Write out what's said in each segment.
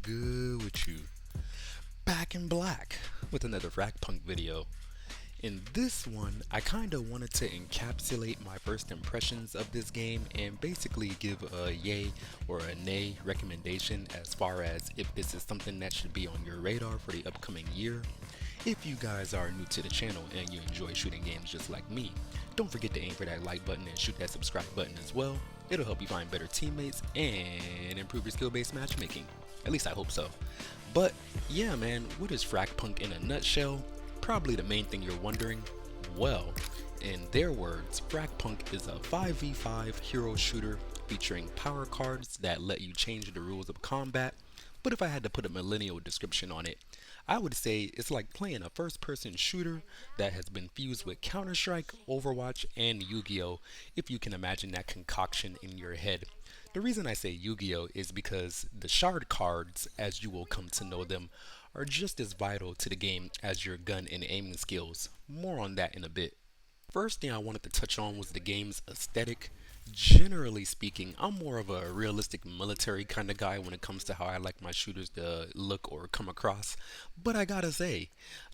good with you? Back in black with another Fragpunk video. In this one, I kinda wanted to encapsulate my first impressions of this game and basically give a yay or a nay recommendation as far as if this is something that should be on your radar for the upcoming year. If you guys are new to the channel and you enjoy shooting games just like me, don't forget to aim for that like button and shoot that subscribe button as well. It'll help you find better teammates and improve your skill-based matchmaking. At least I hope so. But yeah, man, what is Fragpunk in a nutshell? Probably the main thing you're wondering. Well, in their words, Fragpunk is a 5v5 hero shooter featuring power cards that let you change the rules of combat. But if I had to put a millennial description on it, I would say it's like playing a first person shooter that has been fused with Counter Strike, Overwatch, and Yu-Gi-Oh! If you can imagine that concoction in your head. The reason I say Yu-Gi-Oh! Is because the shard cards, as you will come to know them, are just as vital to the game as your gun and aiming skills. More on that in a bit. First thing I wanted to touch on was the game's aesthetic. Generally speaking, I'm more of a realistic military kind of guy when it comes to how I like my shooters to look or come across. But I gotta say,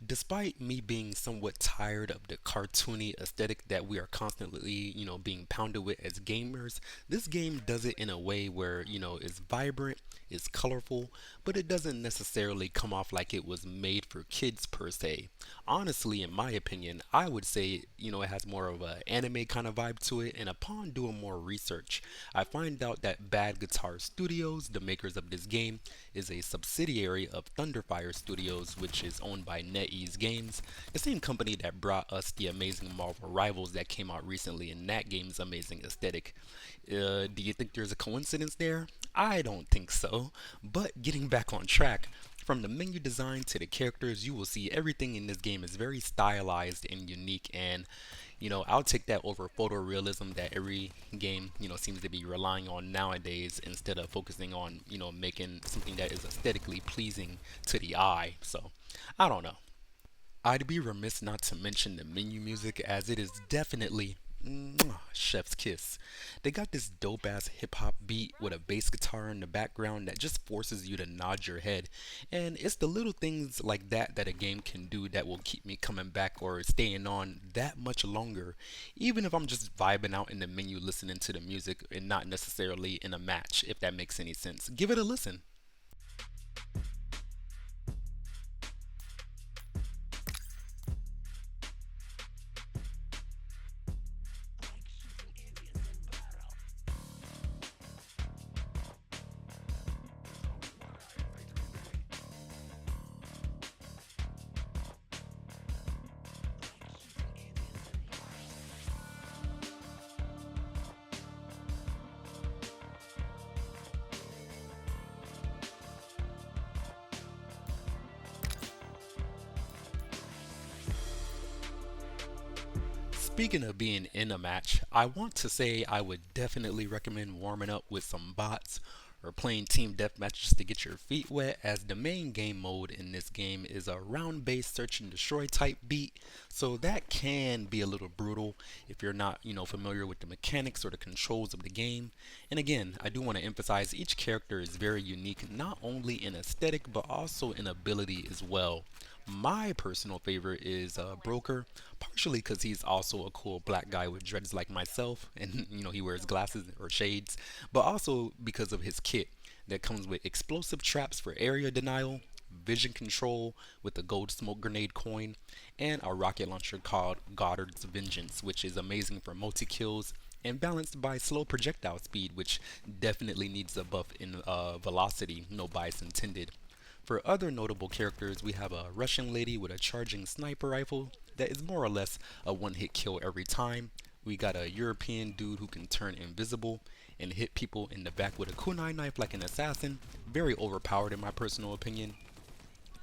despite me being somewhat tired of the cartoony aesthetic that we are constantly, being pounded with as gamers, this game does it in a way where, it's vibrant, it's colorful, but it doesn't necessarily come off like it was made for kids per se. Honestly, in my opinion, I would say, it has more of an anime kind of vibe to it, and upon doing more research, I find out that Bad Guitar Studios, the makers of this game, is a subsidiary of Thunderfire Studios, which is owned by NetEase Games, the same company that brought us the amazing Marvel Rivals that came out recently in that game's amazing aesthetic. Do you think there's a coincidence there? I don't think so. But getting back on track, from the menu design to the characters, you will see everything in this game is very stylized and unique. And, I'll take that over photorealism that every game, seems to be relying on nowadays instead of focusing on, making something that is aesthetically pleasing to the eye. So, I don't know. I'd be remiss not to mention the menu music as it is definitely chef's kiss. They got this dope ass hip hop beat with a bass guitar in the background that just forces you to nod your head. And it's the little things like that that a game can do that will keep me coming back or staying on that much longer, even if I'm just vibing out in the menu listening to the music and not necessarily in a match, if that makes any sense. Give it a listen. Speaking of being in a match, I want to say I would definitely recommend warming up with some bots or playing team deathmatch just to get your feet wet, as the main game mode in this game is a round based search and destroy type beat, so that can be a little brutal if you're not, familiar with the mechanics or the controls of the game. And again, I do want to emphasize each character is very unique, not only in aesthetic but also in ability as well. My personal favorite is Broker, partially because he's also a cool black guy with dreads like myself, and he wears glasses or shades, but also because of his kit that comes with explosive traps for area denial, vision control with a gold smoke grenade coin, and a rocket launcher called Goddard's Vengeance, which is amazing for multi kills and balanced by slow projectile speed, which definitely needs a buff in velocity, no bias intended. For other notable characters, we have a Russian lady with a charging sniper rifle that is more or less a one hit kill every time. We got a European dude who can turn invisible and hit people in the back with a kunai knife like an assassin. Very overpowered in my personal opinion.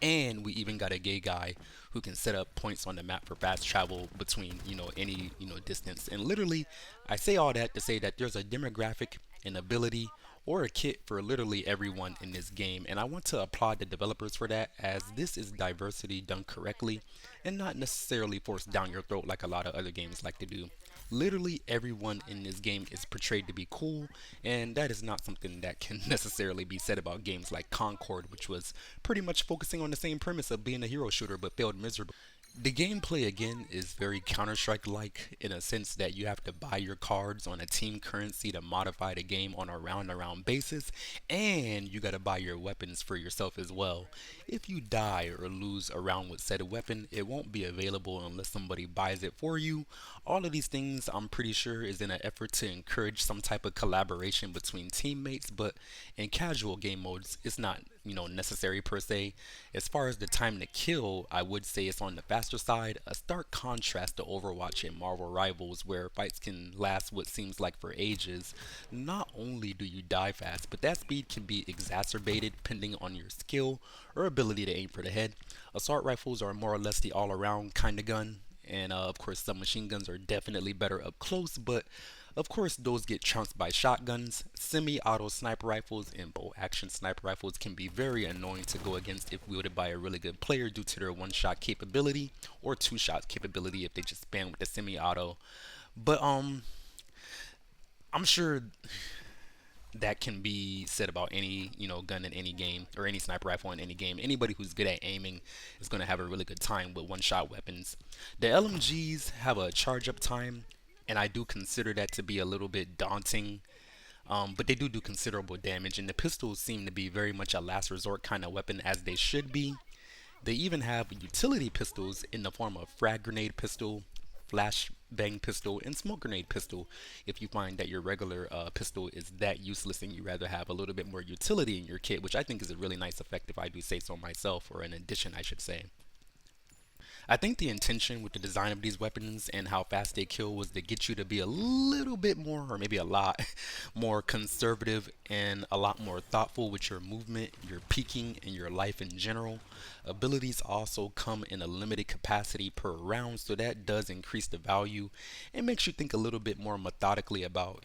And we even got a gay guy who can set up points on the map for fast travel between, any, distance. And literally, I say all that to say that there's a demographic, an ability, or a kit for literally everyone in this game. And I want to applaud the developers for that, as this is diversity done correctly and not necessarily forced down your throat like a lot of other games like to do. Literally everyone in this game is portrayed to be cool, and that is not something that can necessarily be said about games like Concord, which was pretty much focusing on the same premise of being a hero shooter but failed miserably. The gameplay again is very Counter Strike like in a sense that you have to buy your cards on a team currency to modify the game on a round to round basis, and you gotta buy your weapons for yourself as well. If you die or lose a round with said weapon, it won't be available unless somebody buys it for you. All of these things I'm pretty sure is in an effort to encourage some type of collaboration between teammates, but in casual game modes, it's not necessary per se. As far as the time to kill, I would say it's on the faster side, a stark contrast to Overwatch and Marvel Rivals, where fights can last what seems like for ages. Not only do you die fast, but that speed can be exacerbated depending on your skill or ability to aim for the head. Assault rifles are more or less the all around kind of gun, and of course, submachine guns are definitely better up close, but of course, those get trounced by shotguns. Semi auto sniper rifles and bolt action sniper rifles can be very annoying to go against if wielded by a really good player due to their one shot capability or two shot capability if they just spam with the semi auto. But I'm sure that can be said about any gun in any game or any sniper rifle in any game. Anybody who's good at aiming is going to have a really good time with one shot weapons. The LMGs have a charge up time, and I do consider that to be a little bit daunting, but they do considerable damage, and the pistols seem to be very much a last resort kind of weapon, as they should be. They even have utility pistols in the form of frag grenade pistol, flash bang pistol, and smoke grenade pistol. If you find that your regular pistol is that useless and you rather have a little bit more utility in your kit, which I think is a really nice effect if I do say so myself, or an addition I should say. I think the intention with the design of these weapons and how fast they kill was to get you to be a little bit more, or maybe a lot, more conservative and a lot more thoughtful with your movement, your peeking, and your life in general. Abilities also come in a limited capacity per round, so that does increase the value and makes you think a little bit more methodically about,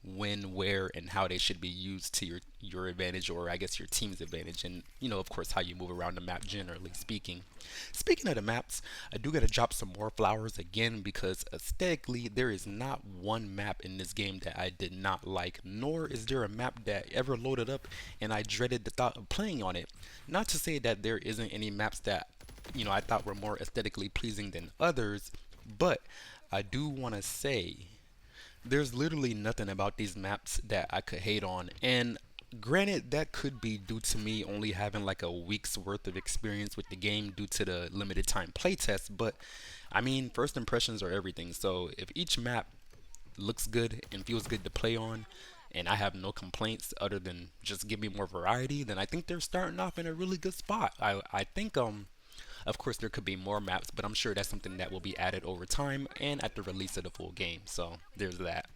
when, where, and how they should be used to your advantage, or I guess your team's advantage, and of course how you move around the map generally speaking. Speaking of the maps, I do gotta drop some more flowers again because aesthetically there is not one map in this game that I did not like, nor is there a map that ever loaded up and I dreaded the thought of playing on it. Not to say that there isn't any maps that I thought were more aesthetically pleasing than others, but I do want to say there's literally nothing about these maps that I could hate on. And granted, that could be due to me only having like a week's worth of experience with the game due to the limited time playtest, but I mean, first impressions are everything. So if each map looks good and feels good to play on, and I have no complaints other than just give me more variety, then I think they're starting off in a really good spot. I think of course there could be more maps, but I'm sure that's something that will be added over time and at the release of the full game. So there's that.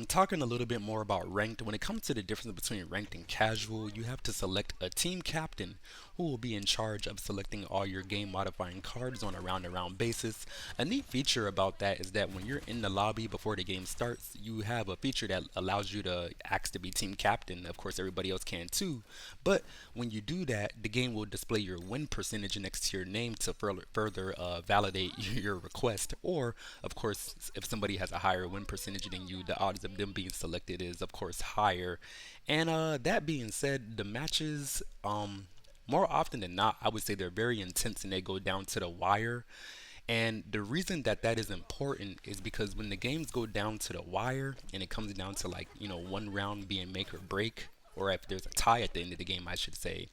Talking a little bit more about ranked, when it comes to the difference between ranked and casual, you have to select a team captain who will be in charge of selecting all your game modifying cards on a round to round basis. A neat feature about that is that when you're in the lobby before the game starts, you have a feature that allows you to ask to be team captain. Of course, everybody else can too, but when you do that, the game will display your win percentage next to your name to further validate your request. Or, of course, if somebody has a higher win percentage than you, the odds of them being selected is, of course, higher. And that being said, the matches, more often than not, I would say they're very intense and they go down to the wire. And the reason that that is important is because when the games go down to the wire and it comes down to like, one round being make or break, or if there's a tie at the end of the game, I should say,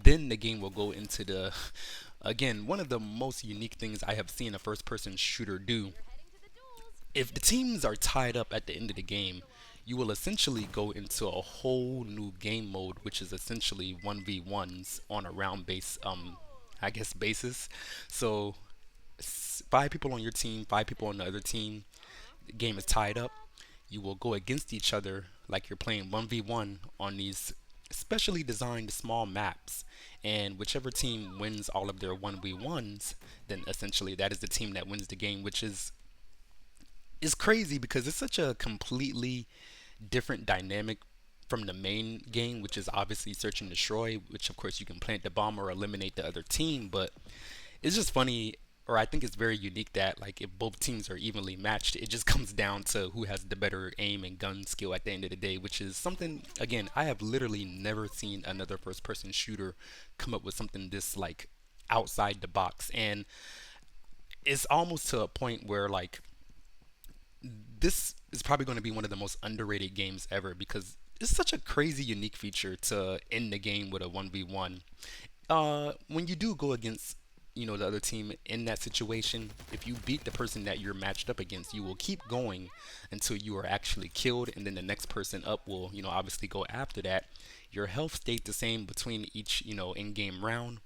then the game will go into the, again, one of the most unique things I have seen a first person shooter do. If the teams are tied up at the end of the game, you will essentially go into a whole new game mode, which is essentially 1v1s on a round base, I guess, basis. So, five people on your team, five people on the other team, the game is tied up. You will go against each other like you're playing 1v1 on these specially designed small maps. And whichever team wins all of their 1v1s, then essentially that is the team that wins the game, which is crazy because it's such a completely different dynamic from the main game, which is obviously search and destroy, which of course you can plant the bomb or eliminate the other team. But it's just funny. or I think it's very unique that like if both teams are evenly matched, it just comes down to who has the better aim and gun skill at the end of the day, which is something again I have literally never seen another first person shooter come up with something this like outside the box. And it's almost to a point where like this is probably going to be one of the most underrated games ever because it's such a crazy unique feature to end the game with a 1v1. When you do go against the other team in that situation, if you beat the person that you're matched up against, you will keep going until you are actually killed, and then the next person up will obviously go after that. Your health stayed the same between each in-game round.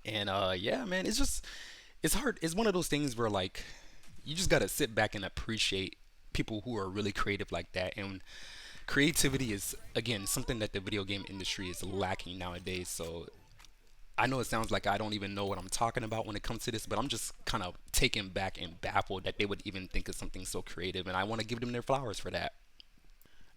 And yeah, man, it's hard. It's one of those things where like you just gotta sit back and appreciate people who are really creative like that. And creativity is again something that the video game industry is lacking nowadays. So I know it sounds like I don't even know what I'm talking about when it comes to this, but I'm just kind of taken back and baffled that they would even think of something so creative, and I want to give them their flowers for that.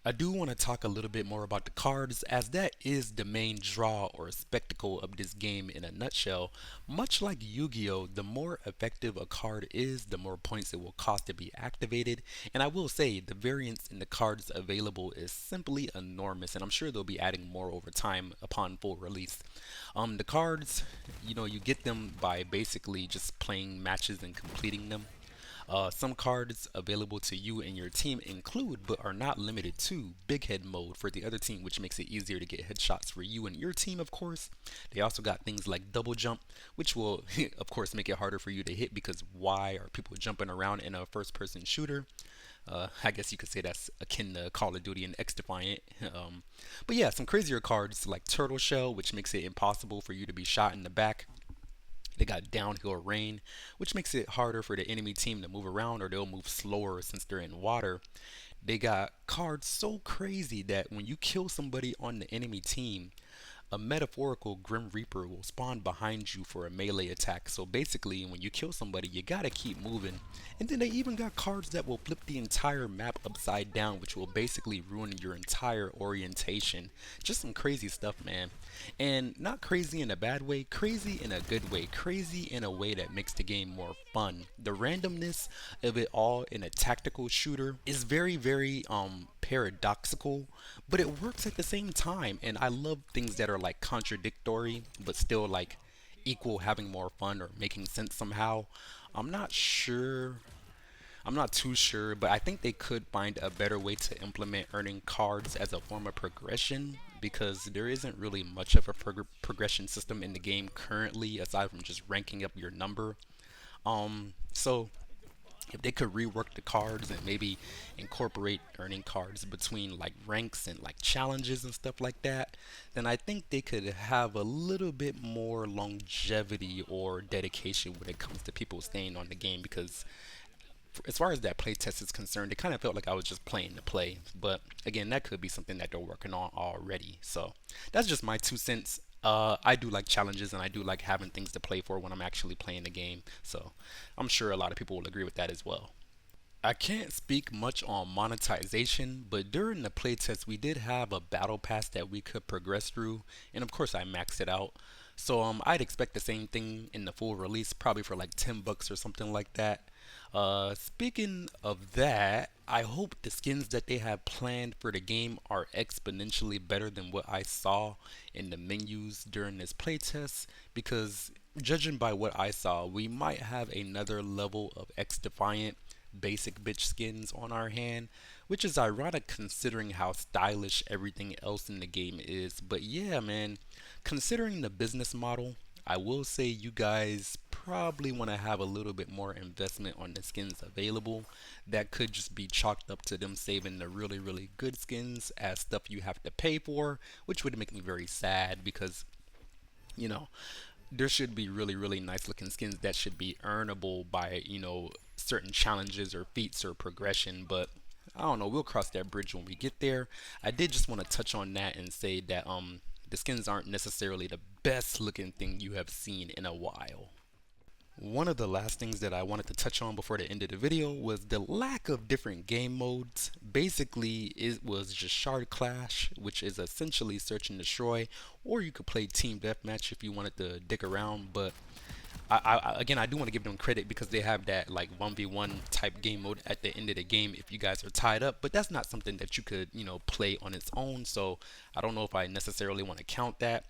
I do want to talk a little bit more about the cards, as that is the main draw or spectacle of this game in a nutshell. Much like Yu-Gi-Oh, the more effective a card is, the more points it will cost to be activated. And I will say, the variance in the cards available is simply enormous, and I'm sure they'll be adding more over time upon full release. The cards, you get them by basically just playing matches and completing them. Some cards available to you and your team include, but are not limited to, Big Head mode for the other team, which makes it easier to get headshots for you and your team, of course. They also got things like Double Jump, which will, of course, make it harder for you to hit because why are people jumping around in a first person shooter? I guess you could say that's akin to Call of Duty and X Defiant. But yeah, some crazier cards like Turtle Shell, which makes it impossible for you to be shot in the back. They got downhill rain, which makes it harder for the enemy team to move around or they'll move slower since they're in water. They got cards so crazy that when you kill somebody on the enemy team, a metaphorical Grim Reaper will spawn behind you for a melee attack. So basically, when you kill somebody, you gotta keep moving. And then they even got cards that will flip the entire map upside down, which will basically ruin your entire orientation. Just some crazy stuff, man. And not crazy in a bad way, crazy in a good way, crazy in a way that makes the game more fun. The randomness of it all in a tactical shooter is very, very paradoxical, but it works at the same time. And I love things that are like contradictory, but still like equal having more fun or making sense somehow. I'm not sure I'm not too sure, but I think they could find a better way to implement earning cards as a form of progression because there isn't really much of a progression system in the game currently aside from just ranking up your number. So if they could rework the cards and maybe incorporate earning cards between like ranks and like challenges and stuff like that, then I think they could have a little bit more longevity or dedication when it comes to people staying on the game because as far as that playtest is concerned, it kind of felt like I was just playing to play. But again, that could be something that they're working on already. So that's just my 2 cents. I do like challenges and I do like having things to play for when I'm actually playing the game. So I'm sure a lot of people will agree with that as well. I can't speak much on monetization, but during the playtest, we did have a battle pass that we could progress through, and of course, I maxed it out. So I'd expect the same thing in the full release, probably for like $10 or something like that. Speaking of that, I hope the skins that they have planned for the game are exponentially better than what I saw in the menus during this playtest, because judging by what I saw, we might have another level of X Defiant basic bitch skins on our hand, which is ironic considering how stylish everything else in the game is. But yeah, man, considering the business model, I will say you guys probably want to have a little bit more investment on the skins available. That could just be chalked up to them saving the really, really good skins as stuff you have to pay for, which would make me very sad because, you know, there should be really, really nice looking skins that should be earnable by, certain challenges or feats or progression. But I don't know, we'll cross that bridge when we get there. I did just want to touch on that and say that the skins aren't necessarily the best looking thing you have seen in a while. One of the last things that I wanted to touch on before the end of the video was the lack of different game modes. Basically, it was just Shard Clash, which is essentially search and destroy, or you could play Team Deathmatch if you wanted to dick around, but Again, I do want to give them credit because they have that like 1v1 type game mode at the end of the game if you guys are tied up, but that's not something that you could, play on its own. So I don't know if I necessarily want to count that.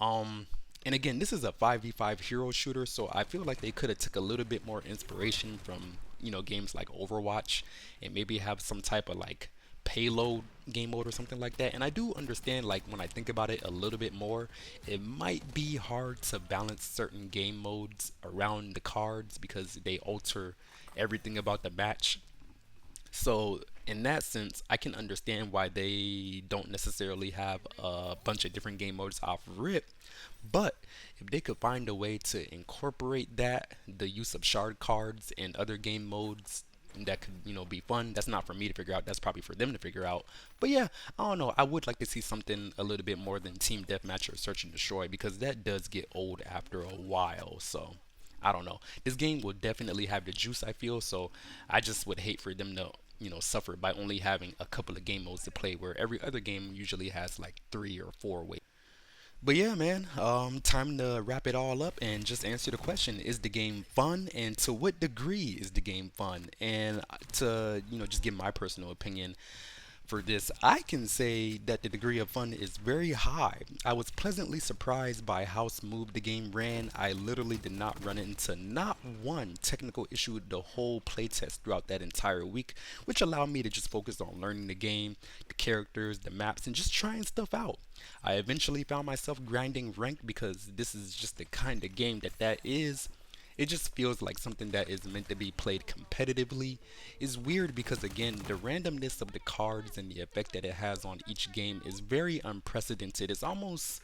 Um, and again, this is a 5v5 hero shooter, so I feel like they could have took a little bit more inspiration from, games like Overwatch and maybe have some type of like payload game mode or something like that. And I do understand, like, when I think about it a little bit more, it might be hard to balance certain game modes around the cards because they alter everything about the match. So in that sense, I can understand why they don't necessarily have a bunch of different game modes off rip. But if they could find a way to incorporate that, the use of shard cards and other game modes that could, be fun. That's not for me to figure out. That's probably for them to figure out. But yeah, I don't know. I would like to see something a little bit more than team deathmatch or search and destroy because that does get old after a while. So I don't know. This game will definitely have the juice, I feel. So I just would hate for them to, suffer by only having a couple of game modes to play, where every other game usually has like 3 or 4 ways. But yeah, man, time to wrap it all up and just answer the question: is the game fun, and to what degree is the game fun? And to just give my personal opinion, for this, I can say that the degree of fun is very high. I was pleasantly surprised by how smooth the game ran. I literally did not run into not one technical issue the whole playtest throughout that entire week, which allowed me to just focus on learning the game, the characters, the maps, and just trying stuff out. I eventually found myself grinding ranked because this is just the kind of game that is. It just feels like something that is meant to be played competitively. It's weird because, again, the randomness of the cards and the effect that it has on each game is very unprecedented. It's almost,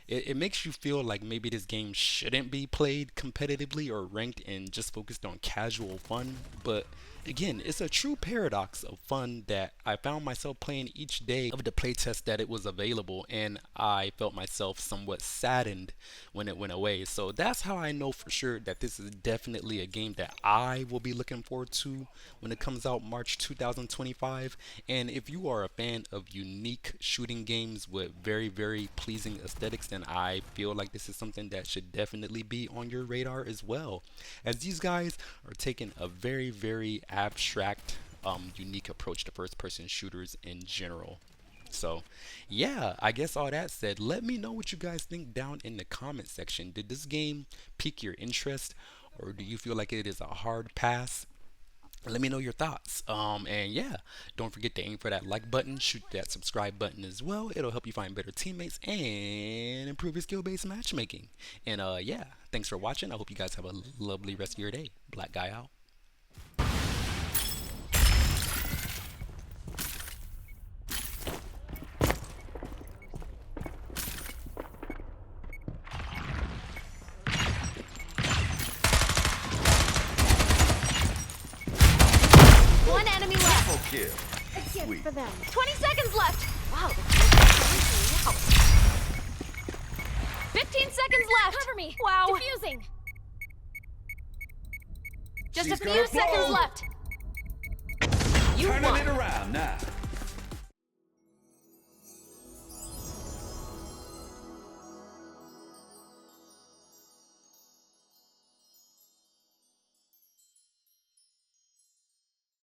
it makes you feel like maybe this game shouldn't be played competitively or ranked and just focused on casual fun. But again, it's a true paradox of fun that I found myself playing each day of the playtest that it was available, and I felt myself somewhat saddened when it went away. So that's how I know for sure that this is definitely a game that I will be looking forward to when it comes out March 2025. And if you are a fan of unique shooting games with very, very pleasing aesthetics, then I feel like this is something that should definitely be on your radar as well, as these guys are taking a very, very abstract, unique approach to first person shooters in general. So yeah, I guess all that said, let me know what you guys think down in the comment section. Did this game pique your interest, or do you feel like it is a hard pass? Let me know your thoughts. And yeah, don't forget to aim for that like button, shoot that subscribe button as well. It'll help you find better teammates and improve your skill-based matchmaking. And yeah, thanks for watching. I hope you guys have a lovely rest of your day. Black guy out. One enemy left. Kill. A gift Sweet. for them. 20 seconds left. Wow, the is out. 15 seconds left. Cover me. Wow. Defusing. Just She's a few gonna seconds blow. left. You Turning won. it around now.